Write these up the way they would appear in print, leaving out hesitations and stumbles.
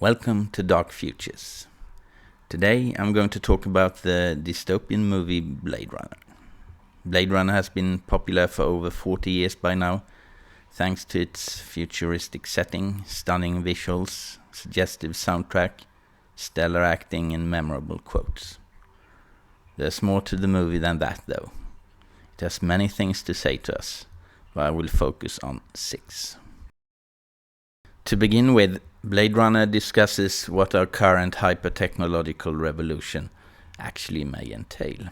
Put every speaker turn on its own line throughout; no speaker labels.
Welcome to Dark Futures. Today I'm going to talk about the dystopian movie Blade Runner. Blade Runner has been popular for over 40 years by now, thanks to its futuristic setting, stunning visuals, suggestive soundtrack, stellar acting and memorable quotes. There's more to the movie than that though. It has many things to say to us, but I will focus on 6. To begin with, Blade Runner discusses what our current hyper-technological revolution actually may entail.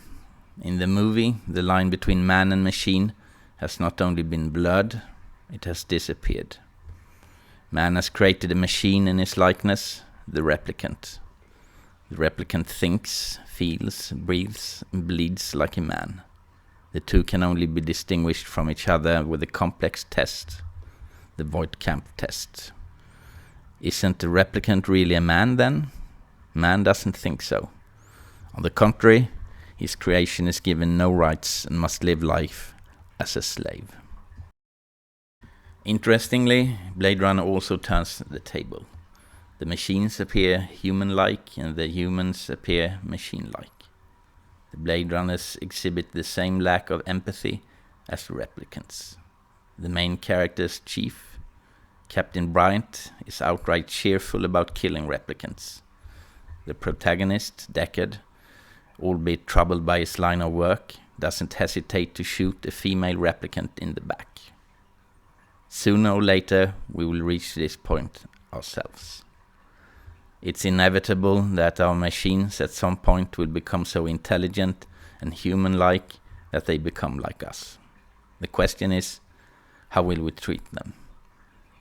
In the movie, the line between man and machine has not only been blurred, it has disappeared. Man has created a machine in his likeness, the Replicant. The Replicant thinks, feels, breathes, and bleeds like a man. The two can only be distinguished from each other with a complex test, the Voight-Kampff test. Isn't the Replicant really a man then? Man doesn't think so. On the contrary, his creation is given no rights and must live life as a slave. Interestingly, Blade Runner also turns the table. The machines appear human-like and the humans appear machine-like. The Blade Runners exhibit the same lack of empathy as the Replicants. The main character's chief, Captain Bryant, is outright cheerful about killing replicants. The protagonist, Deckard, albeit troubled by his line of work, doesn't hesitate to shoot a female replicant in the back. Sooner or later, we will reach this point ourselves. It's inevitable that our machines at some point will become so intelligent and human-like that they become like us. The question is, how will we treat them?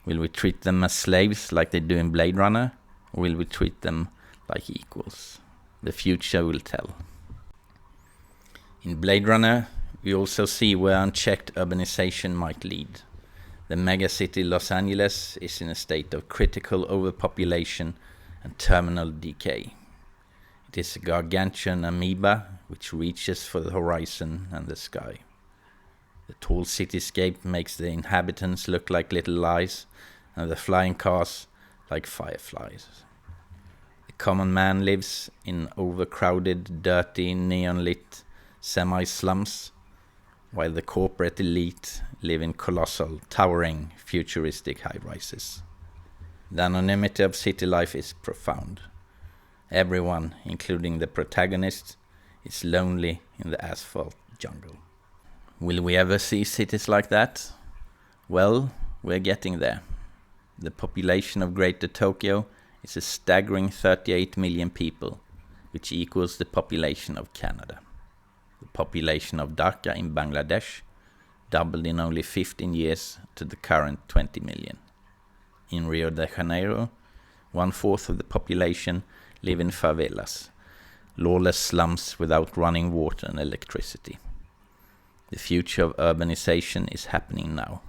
Will we treat them as slaves like they do in Blade Runner, or will we treat them like equals? The future will tell. In Blade Runner, we also see where unchecked urbanization might lead. The megacity Los Angeles is in a state of critical overpopulation and terminal decay. It is a gargantuan amoeba which reaches for the horizon and the sky. The tall cityscape makes the inhabitants look like little lies, and the flying cars like fireflies. The common man lives in overcrowded, dirty, neon-lit semi-slums, while the corporate elite live in colossal, towering, futuristic high-rises. The anonymity of city life is profound. Everyone, including the protagonist, is lonely in the asphalt jungle. Will we ever see cities like that? Well, we're getting there. The population of Greater Tokyo is a staggering 38 million people, which equals the population of Canada. The population of Dhaka in Bangladesh doubled in only 15 years to the current 20 million. In Rio de Janeiro, 1/4 of the population live in favelas, lawless slums without running water and electricity. The future of urbanization is happening now.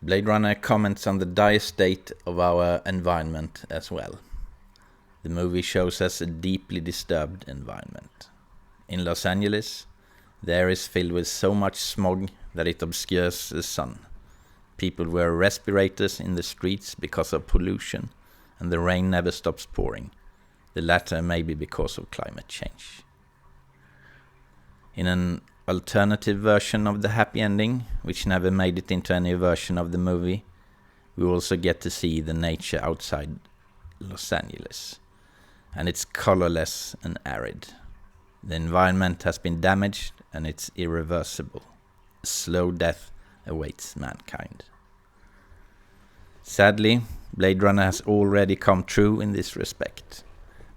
Blade Runner comments on the dire state of our environment as well. The movie shows us a deeply disturbed environment. In Los Angeles, the air is filled with so much smog that it obscures the sun. People wear respirators in the streets because of pollution, and the rain never stops pouring. The latter may be because of climate change. In an alternative version of the happy ending, which never made it into any version of the movie, we also get to see the nature outside Los Angeles, and it's colorless and arid. The environment has been damaged and it's irreversible. A slow death awaits mankind. Sadly, Blade Runner has already come true in this respect.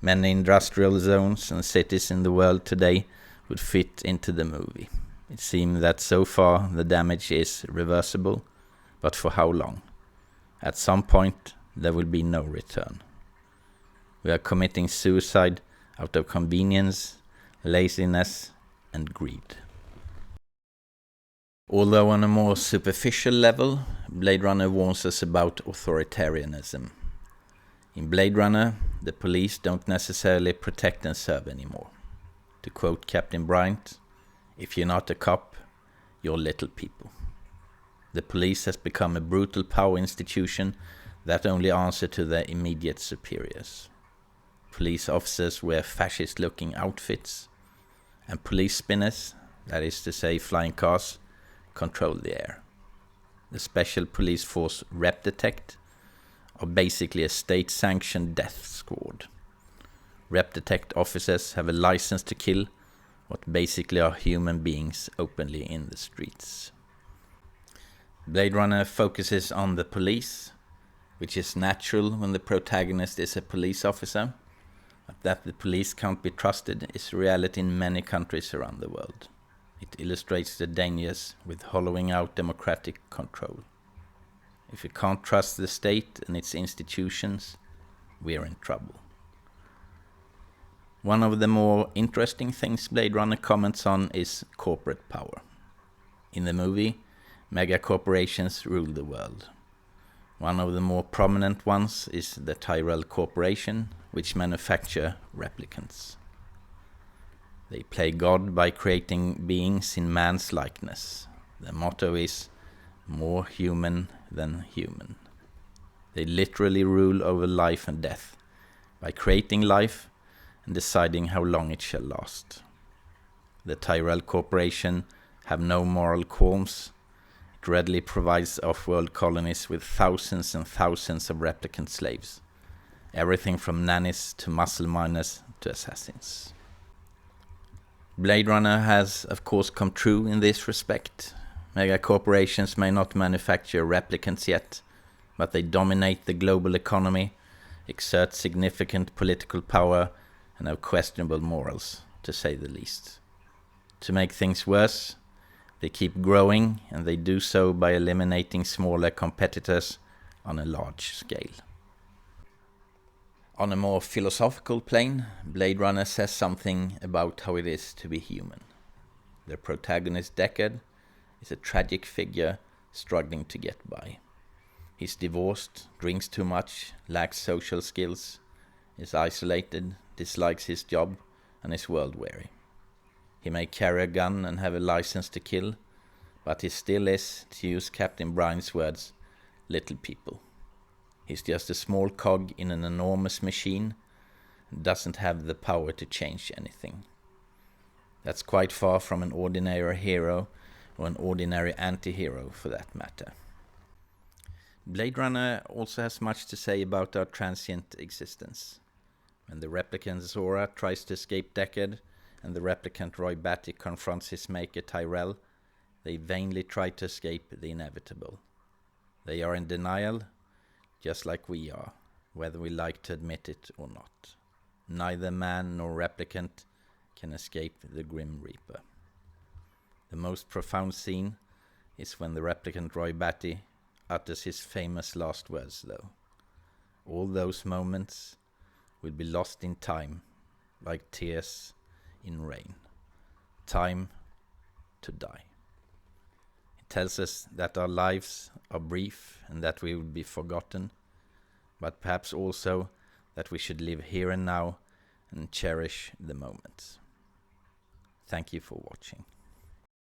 Many industrial zones and cities in the world today would fit into the movie. It seems that so far the damage is reversible, but for how long? At some point there will be no return. We are committing suicide out of convenience, laziness, and greed. Although on a more superficial level, Blade Runner warns us about authoritarianism. In Blade Runner, the police don't necessarily protect and serve anymore. To quote Captain Bryant, "If you're not a cop, you're little people." The police has become a brutal power institution that only answer to their immediate superiors. Police officers wear fascist-looking outfits, and police spinners, that is to say flying cars, control the air. The special police force Replicant are basically a state-sanctioned death squad. Replicant officers have a license to kill what basically are human beings openly in the streets. Blade Runner focuses on the police, which is natural when the protagonist is a police officer, but that the police can't be trusted is a reality in many countries around the world. It illustrates the dangers with hollowing out democratic control. If you can't trust the state and its institutions, we're in trouble. One of the more interesting things Blade Runner comments on is corporate power. In the movie, mega corporations rule the world. One of the more prominent ones is the Tyrell Corporation, which manufacture replicants. They play God by creating beings in man's likeness. Their motto is, more human than human. They literally rule over life and death by creating life and deciding how long it shall last. The Tyrell Corporation have no moral qualms. It readily provides off-world colonies with thousands and thousands of replicant slaves. Everything from nannies to muscle miners to assassins. Blade Runner has, of course, come true in this respect. Mega corporations may not manufacture replicants yet, but they dominate the global economy, exert significant political power, and have questionable morals, to say the least. To make things worse, they keep growing, and they do so by eliminating smaller competitors on a large scale. On a more philosophical plane, Blade Runner says something about how it is to be human. The protagonist Deckard is a tragic figure struggling to get by. He's divorced, drinks too much, lacks social skills, is isolated, dislikes his job, and is world-weary. He may carry a gun and have a license to kill, but he still is, to use Captain Brian's words, little people. He's just a small cog in an enormous machine and doesn't have the power to change anything. That's quite far from an ordinary hero or an ordinary anti-hero for that matter. Blade Runner also has much to say about our transient existence. When the replicant Zora tries to escape Deckard and the replicant Roy Batty confronts his maker Tyrell, they vainly try to escape the inevitable. They are in denial, just like we are, whether we like to admit it or not. Neither man nor replicant can escape the Grim Reaper. The most profound scene is when the replicant Roy Batty utters his famous last words, though. All those moments will be lost in time, like tears in rain. Time to die. It tells us that our lives are brief and that we will be forgotten, but perhaps also that we should live here and now and cherish the moments. Thank you for watching.